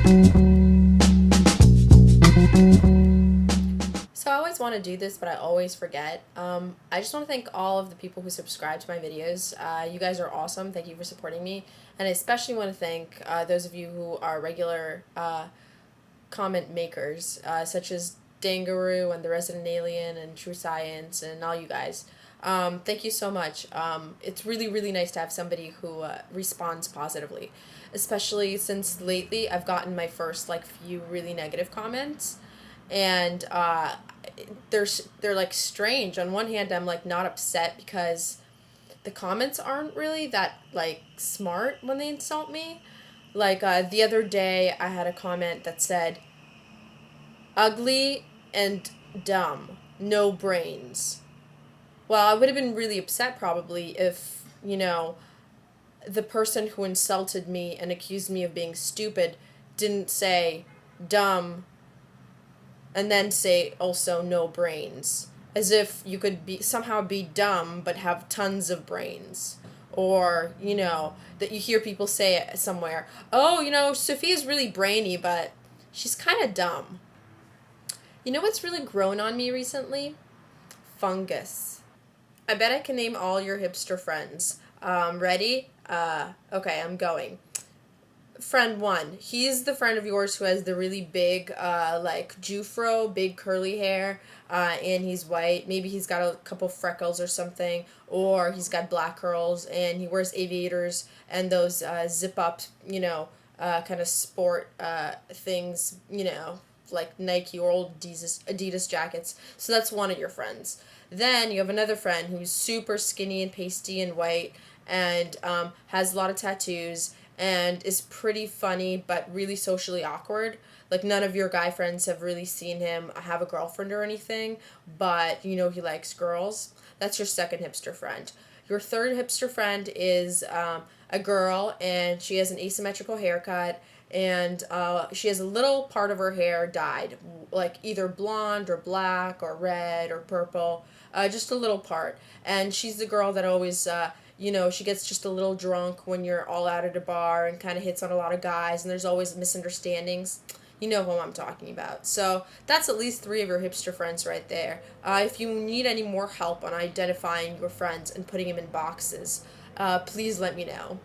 So I always want to do this, but I always forget. I just want to thank all of the people who subscribe to my videos. You guys are awesome. Thank you for supporting me. And I especially want to thank those of you who are regular comment makers, such as Dangaroo and The Resident Alien and True Science and all you guys. Thank you so much. It's really, really nice to have somebody who responds positively, especially since lately I've gotten my first few really negative comments, and they're like strange. On one hand, I'm like not upset because the comments aren't really that smart when they insult me. The other day, I had a comment that said, "Ugly and dumb, no brains." Well, I would have been really upset probably if, the person who insulted me and accused me of being stupid didn't say dumb and then say also no brains. As if you could somehow be dumb but have tons of brains. Or, that you hear people say it somewhere, "Oh, Sophia's really brainy, but she's kind of dumb." You know what's really grown on me recently? Fungus. I bet I can name all your hipster friends. Ready? Okay, I'm going. Friend one. He's the friend of yours who has the really big, Jufro, big curly hair, and he's white. Maybe he's got a couple freckles or something, or he's got black curls, and he wears aviators and those zip-up, kind of sport things, like Nike or old Adidas jackets. So that's one of your friends. Then you have another friend who's super skinny and pasty and white and has a lot of tattoos and is pretty funny but really socially awkward. Like, none of your guy friends have really seen him have a girlfriend or anything, but he likes girls. That's your second hipster friend. Your third hipster friend is a girl, and she has an asymmetrical haircut, and she has a little part of her hair dyed, like either blonde or black or red or purple, just a little part. And she's the girl that always, she gets just a little drunk when you're all out at a bar and kind of hits on a lot of guys, and there's always misunderstandings. You know who I'm talking about. So that's at least 3 of your hipster friends right there. If you need any more help on identifying your friends and putting them in boxes, please let me know.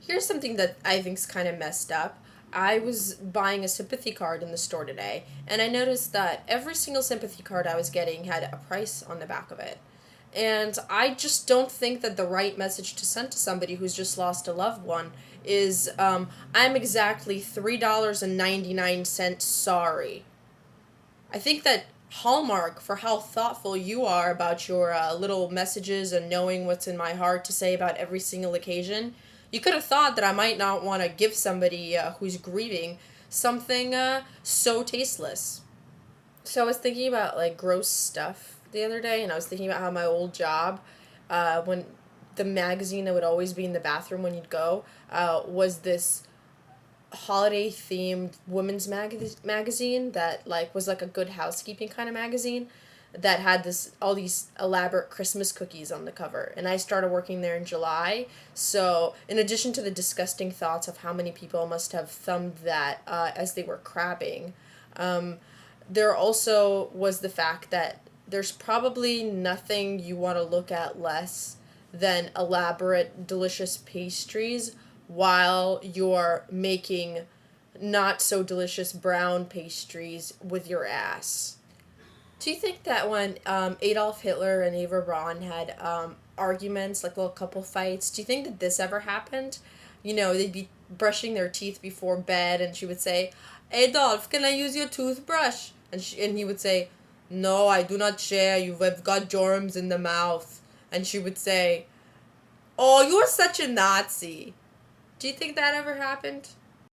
Here's something that I think's kind of messed up. I was buying a sympathy card in the store today, and I noticed that every single sympathy card I was getting had a price on the back of it. And I just don't think that the right message to send to somebody who's just lost a loved one is, "I'm exactly $3.99 sorry." I think that hallmark for how thoughtful you are about your little messages and knowing what's in my heart to say about every single occasion. You could have thought that I might not want to give somebody who's grieving something so tasteless. So I was thinking about gross stuff the other day, and I was thinking about how my old job, when the magazine that would always be in the bathroom when you'd go, was this holiday themed women's magazine that was like a Good Housekeeping kind of magazine that had all these elaborate Christmas cookies on the cover. And I started working there in July. So in addition to the disgusting thoughts of how many people must have thumbed that as they were crabbing, there also was the fact that there's probably nothing you want to look at less than elaborate, delicious pastries while you're making not so delicious brown pastries with your ass. Do you think that when Adolf Hitler and Eva Braun had arguments, like little couple fights, do you think that this ever happened? They'd be brushing their teeth before bed, and she would say, "Adolf, can I use your toothbrush?" And he would say, "No, I do not share. You've got germs in the mouth." And she would say, "Oh, you're such a Nazi." Do you think that ever happened?